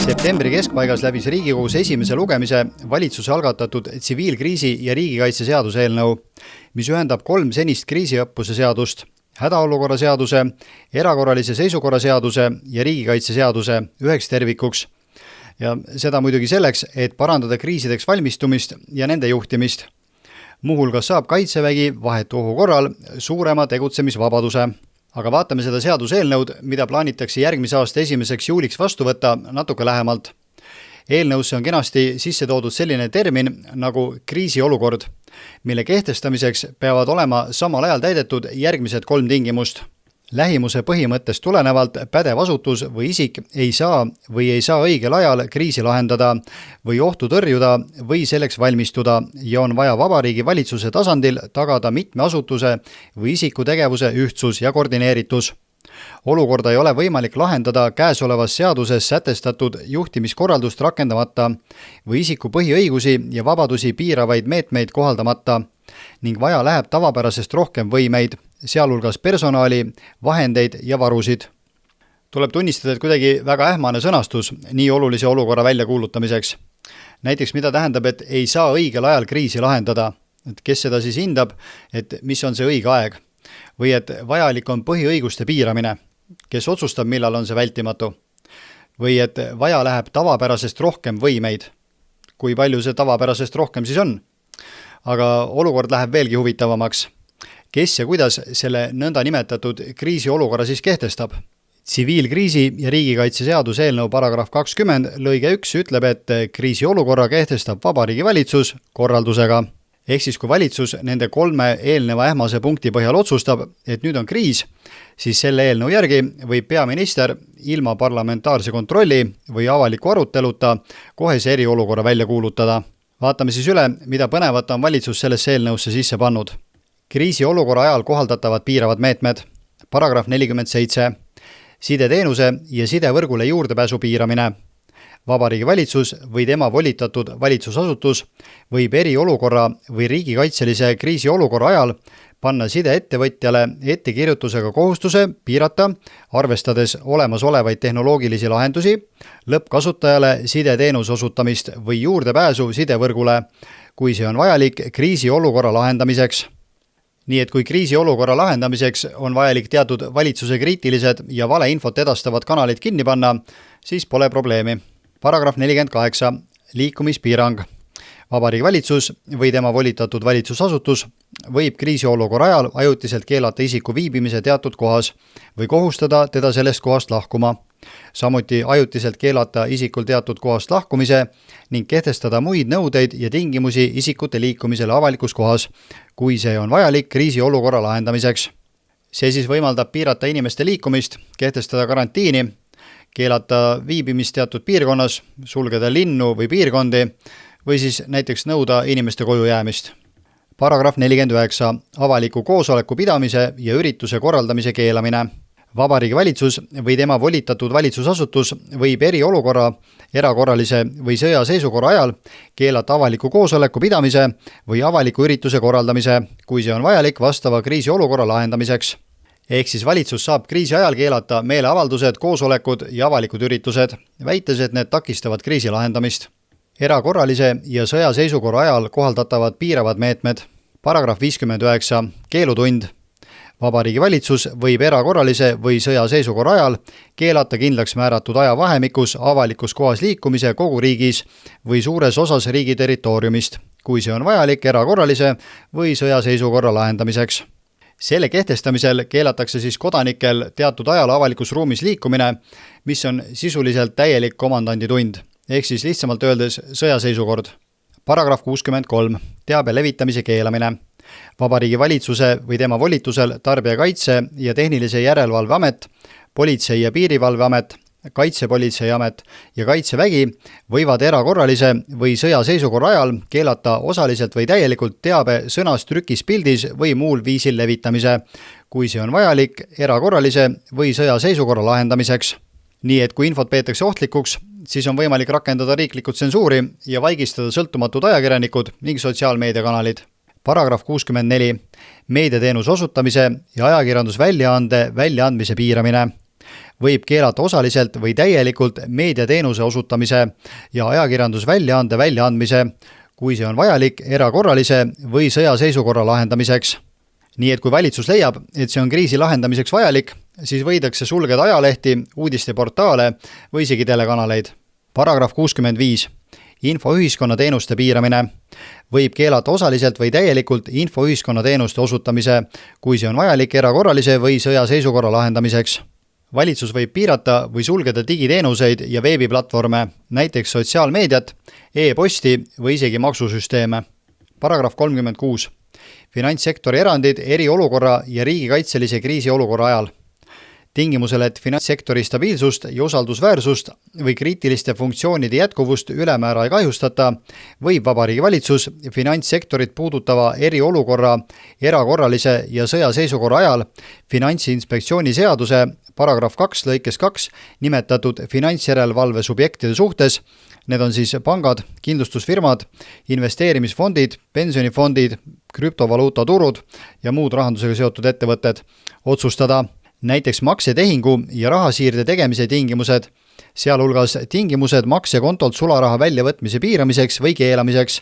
Septembri keskpaigas läbis Riigikogus esimese lugemise valitsuse algatatud tsiviilkriisi ja riigikaitse seaduse eelnõu, mis ühendab 3 senist kriisiõppuse seadust, hädaolukorra seaduse, erakorralise seisukorra seaduse ja riigikaitse seaduse üheks tervikuks. Ja seda muidugi selleks, et parandada kriisideks valmistumist ja nende juhtimist. Muuhulgas saab Kaitsevägi vahetu ohu korral suurema tegutsemisvabaduse. Aga vaatame seda seaduseelnõud, mida plaanitakse järgmise aasta 1. juuliks vastu võtta natuke lähemalt. Eelnõusse on kenasti sisse toodud selline termin nagu kriisiolukord, mille kehtestamiseks peavad olema samal ajal täidetud järgmised 3 tingimust. Lähimuse põhimõttest tulenevalt pädev asutus või isik ei saa õigel ajal kriisi lahendada või ohtu tõrjuda või selleks valmistuda ja on vaja Vabariigi Valitsuse tasandil tagada mitme asutuse või isiku tegevuse ühtsus ja koordineeritus. Olukorda ei ole võimalik lahendada käesolevas seaduses sätestatud juhtimiskorraldust rakendamata või isiku põhiõigusi ja vabadusi piiravaid meetmeid kohaldamata ning vaja läheb tavapärasest rohkem võimeid, sealhulgas personali, vahendeid ja varusid. Tuleb tunnistada, et kuidagi väga ähmane sõnastus nii olulise olukorra väljakuulutamiseks. Näiteks mida tähendab, et ei saa õigel ajal kriisi lahendada, et kes seda siis hindab, et mis on see õige aeg, või et vajalik on põhiõiguste piiramine, kes otsustab, millal on see vältimatu, või et vaja läheb tavapärasest rohkem võimeid, kui palju see tavapärasest rohkem siis on. Aga olukord läheb veelgi huvitavamaks. Kes ja kuidas selle nõnda nimetatud kriisiolukorra siis kehtestab? Tsiviilkriisi ja riigikaitse seaduse eelnõu paragrahv 20 lõige 1 ütleb, et kriisiolukorra kehtestab Vabariigi Valitsus korraldusega. Ehk siis kui valitsus nende 3 eelneva ähmase punkti põhjal otsustab, et nüüd on kriis, siis selle eelnõu järgi võib peaminister ilma parlamentaarse kontrolli või avaliku aruteluta kohe see eriolukorra välja kuulutada. Vaatame siis üle, mida põnevat on valitsus sellesse eelnõusse sisse pannud. Kriisiolukorra ajal kohaldatavad piiravad meetmed. Paragrahv 47. Sideteenuse ja sidevõrgule juurdepääsu piiramine. Vabariigi Valitsus või tema volitatud valitsusasutus võib eriolukorra või riigikaitselise kriisiolukorra ajal panna sideettevõtjale ettekirjutusega kohustuse piirata, arvestades olemasolevaid tehnoloogilisi lahendusi, lõppkasutajale sideteenuse osutamist või juurdepääsu sidevõrgule, kui see on vajalik kriisiolukorra lahendamiseks. Nii et kui kriisiolukorra lahendamiseks on vajalik teatud valitsuse kriitilised ja valeinfot edastavad kanalid kinni panna, siis pole probleemi. Paragrahv 48. Liikumispiirang. Vabariigi Valitsus või tema volitatud valitsusasutus võib kriisiolukorra ajal ajutiselt keelata isiku viibimise teatud kohas või kohustada teda sellest kohast lahkuma. Samuti ajutiselt keelata isikul teatud kohast lahkumise ning kehtestada muid nõudeid ja tingimusi isikute liikumisele avalikus kohas, kui see on vajalik kriisiolukorra lahendamiseks. See siis võimaldab piirata inimeste liikumist, kehtestada karantiini, keelata viibimist teatud piirkonnas, sulgeda linnu või piirkondi või siis näiteks nõuda inimeste koju jäämist. Paragrahv 49. Avaliku koosoleku pidamise ja ürituse korraldamise keelamine. Vabariigi Valitsus või tema volitatud valitsusasutus võib eriolukorra, erakorralise või sõjaseisukorra ajal keelata avaliku koosoleku pidamise või avaliku ürituse korraldamise, kui see on vajalik vastava kriisiolukorra lahendamiseks. Ehk siis valitsus saab kriisi ajal keelata meeleavaldused, koosolekud ja avalikud üritused, väites, et need takistavad kriisi lahendamist. Erakorralise ja sõjaseisukorra ajal kohaldatavad piiravad meetmed. Paragrahv 59. Keelutund. Vabariigi Valitsus võib erakorralise või sõjaseisukorra ajal keelata kindlaks määratud ajavahemikus avalikus kohas liikumise kogu riigis või suures osas riigi territooriumist, kui see on vajalik erakorralise või sõjaseisukorra lahendamiseks. Selle kehtestamisel keelatakse siis kodanikel teatud ajal avalikus ruumis liikumine, mis on sisuliselt täielik komandanditund, ehk siis lihtsamalt öeldes sõjaseisukord. Paragrahv 63. Teabe levitamise keelamine. Vabariigi Valitsuse või tema volitusel Tarbijakaitse ja Tehnilise Järelevalveamet, Politsei- ja Piirivalveamet, Kaitsepolitseiamet ja Kaitsevägi võivad erakorralise või sõjaseisukorra ajal keelata osaliselt või täielikult teabe sõnas trükis pildis või muul viisil levitamise, kui see on vajalik erakorralise või sõjaseisukorra lahendamiseks. Nii et kui infot peetakse ohtlikuks, siis on võimalik rakendada riiklikku tsensuuri ja vaigistada sõltumatud ajakirjanikud ning sotsiaalmeediakanalid. Paragrahv 64. Meediateenuse osutamise ja ajakirjandusväljaande väljaandmise piiramine. Võib keelata osaliselt või täielikult meediateenuse osutamise ja ajakirjandusväljaande väljaandmise, kui see on vajalik erakorralise või sõjaseisukorra lahendamiseks. Nii et kui valitsus leiab, et see on kriisi lahendamiseks vajalik, siis võidakse sulgeda ajalehti, uudisteportaale või isegi telekanaleid. Paragrahv 65. Infoühiskonna teenuste piiramine. Võib keelata osaliselt või täielikult infoühiskonna teenuste osutamise, kui see on vajalik erakorralise või sõjaseisukorra lahendamiseks. Valitsus võib piirata või sulgeda digiteenuseid ja veebiplatvorme, näiteks sotsiaalmeediat, e-posti või isegi maksusüsteeme. Paragrahv 36. Finantssektori erandid eriolukorra ja riigikaitselise kriisiolukorra ajal. Tingimusel, et finantssektori stabiilsust ja usaldusväärsust või kriitiliste funktsioonide jätkuvust ülemäära ei kahjustata, võib Vabariigi Valitsus finantssektorit puudutava eriolukorra, erakorralise ja sõjaseisukorra ajal Finantsinspektsiooni seaduse paragrahv 2 lõikes 2 nimetatud finantsjärelevalve subjektide suhtes, need on siis pangad, kindlustusfirmad, investeerimisfondid, pensionifondid, krüptovaluutaturud ja muud rahandusega seotud ettevõtted, otsustada näiteks maksetehingu ja rahasiirde tegemise tingimused, sealhulgas tingimused maksekontolt sularaha väljavõtmise piiramiseks või keelamiseks,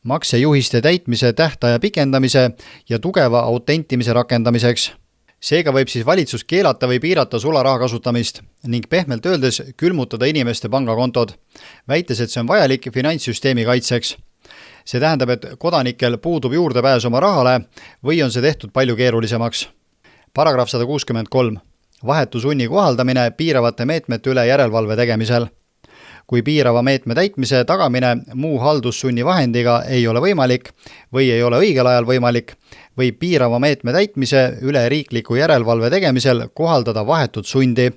maksejuhiste täitmise tähtaja pikendamise ja tugeva autentimise rakendamiseks. Seega võib siis valitsus keelata või piirata sularaha kasutamist ning pehmelt öeldes külmutada inimeste pangakontod, väites, et see on vajalik finantssüsteemi kaitseks. See tähendab, et kodanikel puudub juurdepääs oma rahale või on see tehtud palju keerulisemaks. Paragrahv 163. Vahetu sunni kohaldamine piiravate meetmete üle järelevalve tegemisel. Kui piirava meetme täitmise tagamine muu haldussunni vahendiga ei ole võimalik või ei ole õigel ajal võimalik, võib piirava meetme täitmise üle riikliku järelevalve tegemisel kohaldada vahetut sundi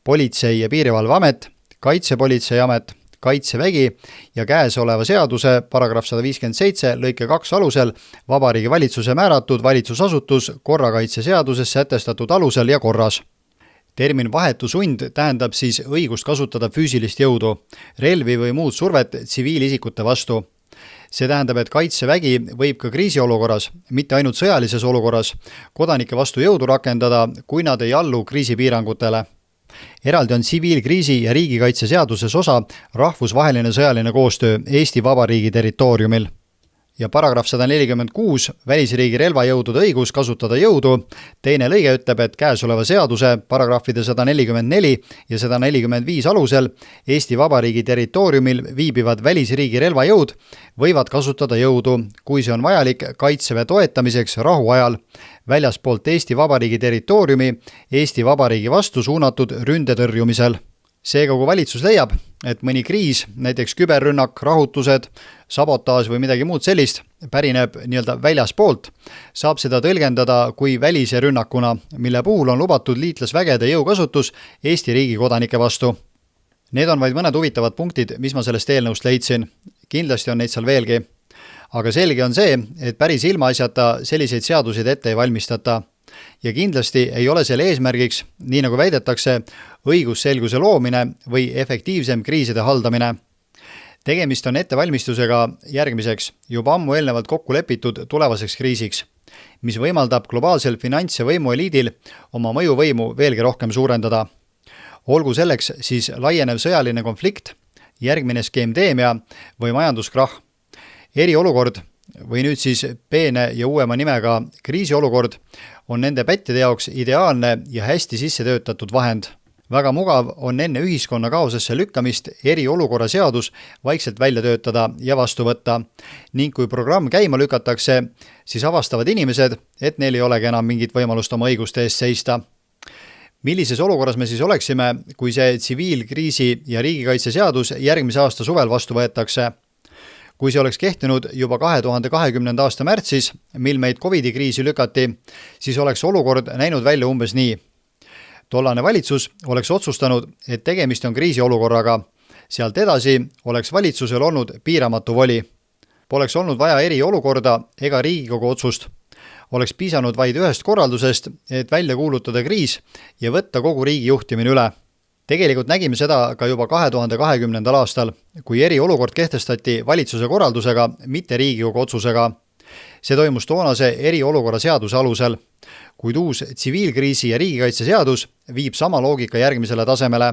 Politsei- ja Piirivalveamet, Kaitsepolitseiamet, Kaitsevägi ja käesoleva seaduse paragrahv 157 lõike 2 alusel Vabariigi Valitsuse määratud valitsusasutus korrakaitseseaduses sätestatud alusel ja korras. Termin vahetu sund tähendab siis õigust kasutada füüsilist jõudu, relvi või muud survet tsiviilisikute vastu. See tähendab, et Kaitsevägi võib ka kriisiolukorras, mitte ainult sõjalises olukorras, kodanike vastu jõudu rakendada, kui nad ei allu kriisipiirangutele. Eraldi on tsiviilkriisi ja riigikaitse seaduses osa rahvusvaheline sõjaline koostöö Eesti Vabariigi territooriumil. Ja paragrahv 146, välisriigi relvajõudude õigus kasutada jõudu, teine lõige ütleb, et käesoleva seaduse paragrahvide 144 ja 145 alusel Eesti Vabariigi territooriumil viibivad välisriigi relvajõud võivad kasutada jõudu, kui see on vajalik kaitseväe toetamiseks rahuajal, väljaspoolt Eesti Vabariigi territooriumi Eesti Vabariigi vastu suunatud ründe tõrjumisel. Seega, kui valitsus leiab, et mõni kriis, näiteks küberrünnak, rahutused, sabotaaž või midagi muud sellist, pärineb väljaspoolt, saab seda tõlgendada kui välise rünnakuna, mille puhul on lubatud liitlasvägede jõukasutus Eesti riigi kodanike vastu. Need on vaid mõned huvitavad punktid, mis ma sellest eelnõust leidsin. Kindlasti on neid seal veelgi. Aga selge on see, et päris ilmaasjata selliseid seaduseid ette ei valmistata. Ja kindlasti ei ole selle eesmärgiks, nii nagu väidetakse, õigusselguse loomine või efektiivsem kriiside haldamine. Tegemist on ettevalmistusega järgmiseks, juba ammu eelnevalt kokku lepitud tulevaseks kriisiks, mis võimaldab globaalsel finants- ja võimueliidil oma mõjuvõimu veelgi rohkem suurendada. Olgu selleks siis laienev sõjaline konflikt, järgmine skeemdeemia või majanduskrahh, eriolukord või nüüd siis peene ja uuema nimega kriisiolukord on nende pättide jaoks ideaalne ja hästi sisse töötatud vahend. Väga mugav on enne ühiskonna kaosesse lükkamist eriolukorra seadus vaikselt välja töötada ja vastu võtta ning kui programm käima lükatakse, siis avastavad inimesed, et neil ei olegi enam mingit võimalust oma õiguste eest seista. Millises olukorras me siis oleksime, kui see tsiviilkriisi ja riigikaitse seadus järgmise aasta suvel vastu võetakse? Kui see oleks kehtinud juba 2020. aasta märtsis, mil meid COVID-i kriisi lükati, siis oleks olukord näinud välja umbes nii. Tollane valitsus oleks otsustanud, et tegemist on kriisiolukorraga. Sealt edasi oleks valitsusel olnud piiramatu voli. Poleks olnud vaja eriolukorda ega Riigikogu otsust. Oleks piisanud vaid ühest korraldusest, et välja kuulutada kriis ja võtta kogu riigi juhtimine üle. Tegelikult nägime seda ka juba 2020. aastal, kui eriolukord kehtestati valitsuse korraldusega, mitte Riigikogu otsusega. See toimus toonase eriolukorra seaduse alusel, kuid uus tsiviilkriisi ja riigikaitse seadus viib sama loogika järgmisele tasemele.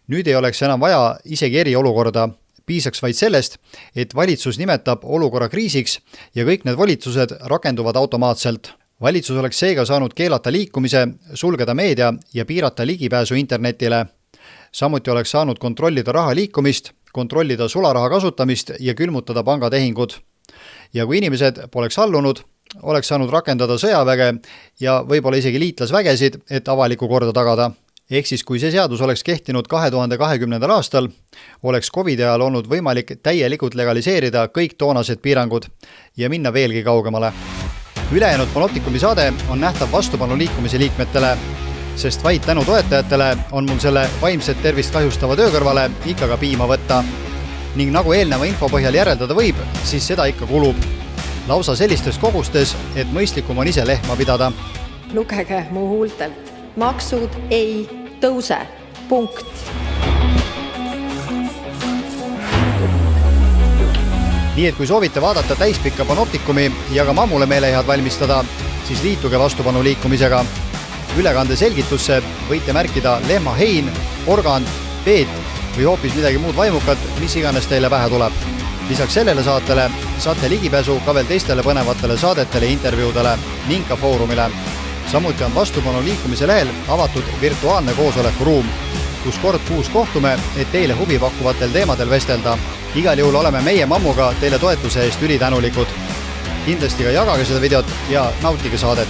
Nüüd ei oleks enam vaja isegi eriolukorda, piisaks vaid sellest, et valitsus nimetab olukorra kriisiks ja kõik need volitused rakenduvad automaatselt. Valitsus oleks seega saanud keelata liikumise, sulgeda meedia ja piirata ligipääsu internetile. Samuti oleks saanud kontrollida raha liikumist, kontrollida sularaha kasutamist ja külmutada pangatehingud. Ja kui inimesed poleks allunud, oleks saanud rakendada sõjaväge ja võib-olla isegi liitlasvägesid, et avalikku korda tagada. Ehk siis, kui see seadus oleks kehtinud 2020. aastal, oleks COVID ajal olnud võimalik täielikult legaliseerida kõik toonased piirangud ja minna veelgi kaugemale. Ülejäänud Panoptikumi saade on nähtav vastupanu liikumise liikmetele, sest vaid tänu toetajatele on mul selle vaimset tervist kahjustava töö kõrvale ikka ka piima võtta. Ning nagu eelneva info põhjal järeldada võib, siis seda ikka kulub. Lausa sellistes kogustes, et mõistlikum on ise lehma pidada. Lugege mu huultelt. Maksud ei tõuse. Punkt. Nii et kui soovite vaadata täispikka Panoptikumi ja ka mammule meelehead valmistada, siis liituge vastupanu liikumisega. Ülekande selgitusse võite märkida lehmahein, organd, peet või hoopis midagi muud vaimukat, mis iganes teile pähe tuleb. Lisaks sellele saatele saate ligipääsu ka veel teistele põnevatele saadetele ja intervjuudele ning ka foorumile. Samuti on vastupanu liikumise lehel avatud virtuaalne koosolekuruum, kus kord kuus kohtume, et teile huvi pakkuvatel teemadel vestelda. Igal juhul oleme meie mammuga teile toetuse eest ülitänulikud. Kindlasti ka jagage seda videot ja nautige saadet.